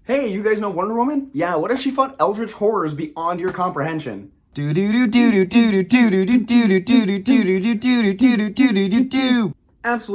Hey, you guys know Wonder Woman? Yeah, what if she fought eldritch horrors beyond your comprehension? Absolute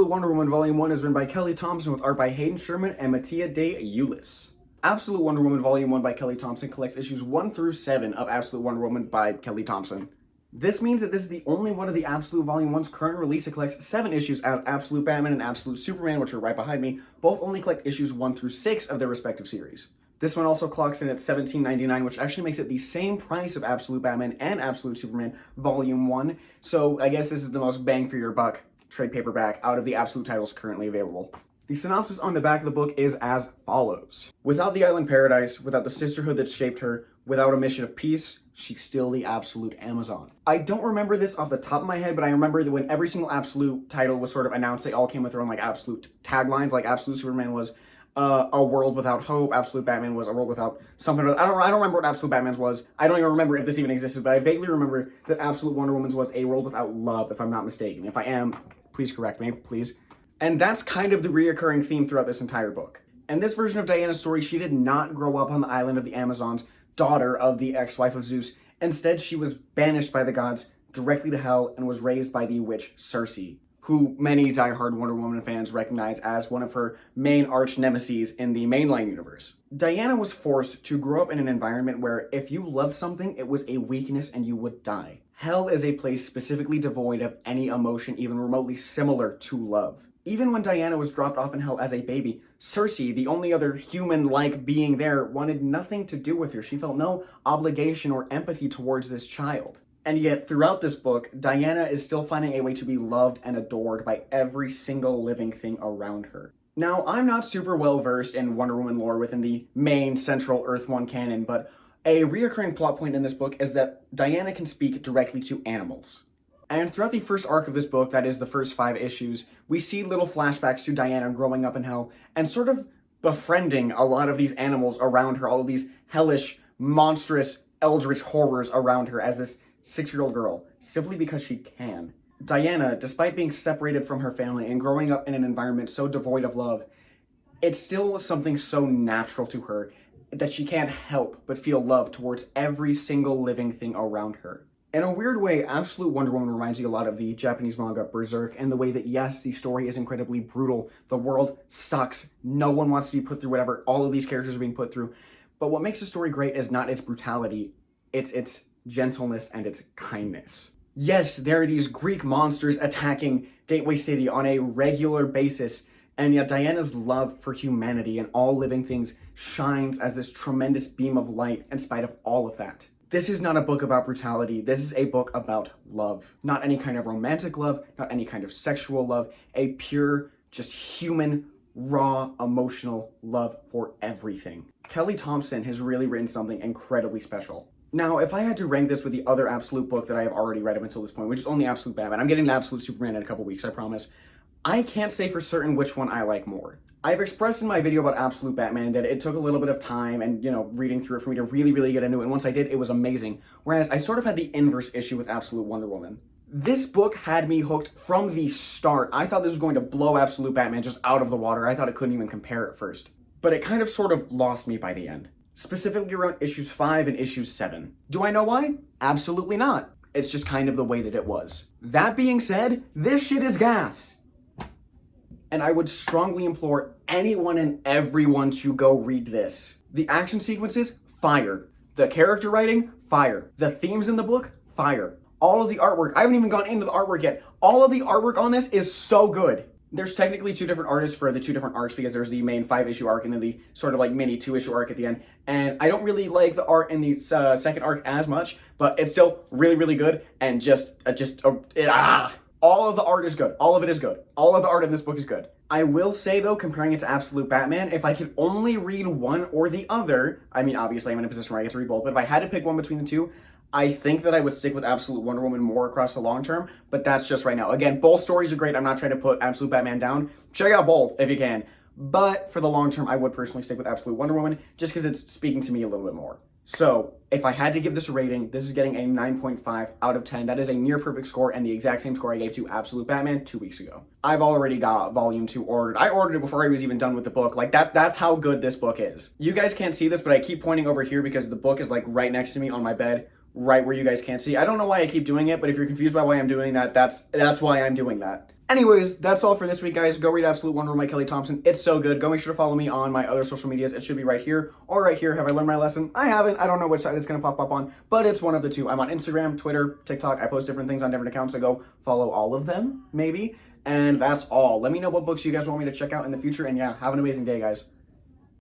Wonder Woman Volume 1 is written by Kelly Thompson with art by Hayden Sherman and Mattia de Ulis. Absolute Wonder Woman Volume 1 by Kelly Thompson collects issues 1 through 7 of Absolute Wonder Woman by Kelly Thompson. This means that this is the only one of the Absolute Volume 1's current release that collects 7 issues, as Absolute Batman and Absolute Superman, which are right behind me, both only collect issues 1 through 6 of their respective series. This one also clocks in at $17.99, which actually makes it the same price of Absolute Batman and Absolute Superman Volume 1, so I guess this is the most bang for your buck trade paperback out of the Absolute titles currently available. The synopsis on the back of the book is as follows. Without the island paradise, without the sisterhood that shaped her, without a mission of peace, she's still the absolute Amazon. I don't remember this off the top of my head, but I remember that when every single Absolute title was sort of announced, they all came with their own like Absolute taglines. Like Absolute Superman was a world without hope. Absolute Batman was a world without something. I don't remember what Absolute Batman's was. I don't even remember if this even existed, but I vaguely remember that Absolute Wonder Woman's was a world without love, if I'm not mistaken. If I am, please correct me, please. And that's kind of the reoccurring theme throughout this entire book. In this version of Diana's story, she did not grow up on the island of the Amazons, daughter of the ex-wife of Zeus. Instead, she was banished by the gods directly to hell and was raised by the witch Circe, who many diehard Wonder Woman fans recognize as one of her main arch nemeses in the mainline universe. Diana was forced to grow up in an environment where if you loved something, it was a weakness and you would die. Hell is a place specifically devoid of any emotion even remotely similar to love. Even when Diana was dropped off in hell as a baby, Circe, the only other human-like being there, wanted nothing to do with her. She felt no obligation or empathy towards this child. And yet, throughout this book, Diana is still finding a way to be loved and adored by every single living thing around her. Now, I'm not super well versed in Wonder Woman lore within the main central Earth 1 canon, but a reoccurring plot point in this book is that Diana can speak directly to animals. And throughout the first arc of this book, that is the first 5 issues, we see little flashbacks to Diana growing up in hell and sort of befriending a lot of these animals around her, all of these hellish, monstrous, eldritch horrors around her as this 6-year-old girl, simply because she can. Diana, despite being separated from her family and growing up in an environment so devoid of love, it's still something so natural to her that she can't help but feel love towards every single living thing around her. In a weird way, Absolute Wonder Woman reminds me a lot of the Japanese manga Berserk, and the way that, yes, the story is incredibly brutal, the world sucks, no one wants to be put through whatever all of these characters are being put through, but what makes the story great is not its brutality, it's its gentleness and its kindness. Yes, there are these Greek monsters attacking Gateway City on a regular basis, and yet Diana's love for humanity and all living things shines as this tremendous beam of light in spite of all of that. This is not a book about brutality. This is a book about love. Not any kind of romantic love, not any kind of sexual love, a pure, just human, raw, emotional love for everything. Kelly Thompson has really written something incredibly special. Now, if I had to rank this with the other Absolute book that I have already read up until this point, which is only Absolute Batman, I'm getting to Absolute Superman in a couple weeks, I promise, I can't say for certain which one I like more. I've expressed in my video about Absolute Batman that it took a little bit of time and, reading through it for me to really get into it, and once I did, it was amazing. Whereas I sort of had the inverse issue with Absolute Wonder Woman. This book had me hooked from the start. I thought this was going to blow Absolute Batman just out of the water. I thought it couldn't even compare at first. But it kind of sort of lost me by the end. Specifically around issues 5 and issues 7. Do I know why? Absolutely not. It's just kind of the way that it was. That being said, this shit is gas. And I would strongly implore anyone and everyone to go read this. The action sequences, fire. The character writing, fire. The themes in the book, fire. All of the artwork, I haven't even gone into the artwork yet. All of the artwork on this is so good. There's technically 2 different artists for the 2 different arcs because there's the main 5-issue arc and then the sort of like mini 2-issue arc at the end. And I don't really like the art in the second arc as much, but it's still really good and all of the art is good. All of it is good. All of the art in this book is good. I will say though, comparing it to Absolute Batman, if I could only read one or the other, I mean obviously I'm in a position where I get to read both, but if I had to pick one between the 2, I think that I would stick with Absolute Wonder Woman more across the long term, but that's just right now. Again, both stories are great. I'm not trying to put Absolute Batman down. Check out both if you can. But for the long term, I would personally stick with Absolute Wonder Woman just because it's speaking to me a little bit more. So, if I had to give this a rating, this is getting a 9.5 out of 10. That is a near perfect score and the exact same score I gave to Absolute Batman 2 weeks ago. I've already got Volume 2 ordered. I ordered it before I was even done with the book. Like, that's how good this book is. You guys can't see this, but I keep pointing over here because the book is like right next to me on my bed, right where you guys can't see. I don't know why I keep doing it, but if you're confused by why I'm doing that, that's why I'm doing that. Anyways, that's all for this week, guys. Go read Absolute Wonder Woman by Kelly Thompson. It's so good. Go make sure to follow me on my other social medias. It should be right here or right here. Have I learned my lesson? I haven't. I don't know which side it's going to pop up on, but it's one of the two. I'm on Instagram, Twitter, TikTok. I post different things on different accounts, so go follow all of them, maybe. And that's all. Let me know what books you guys want me to check out in the future. And yeah, have an amazing day, guys.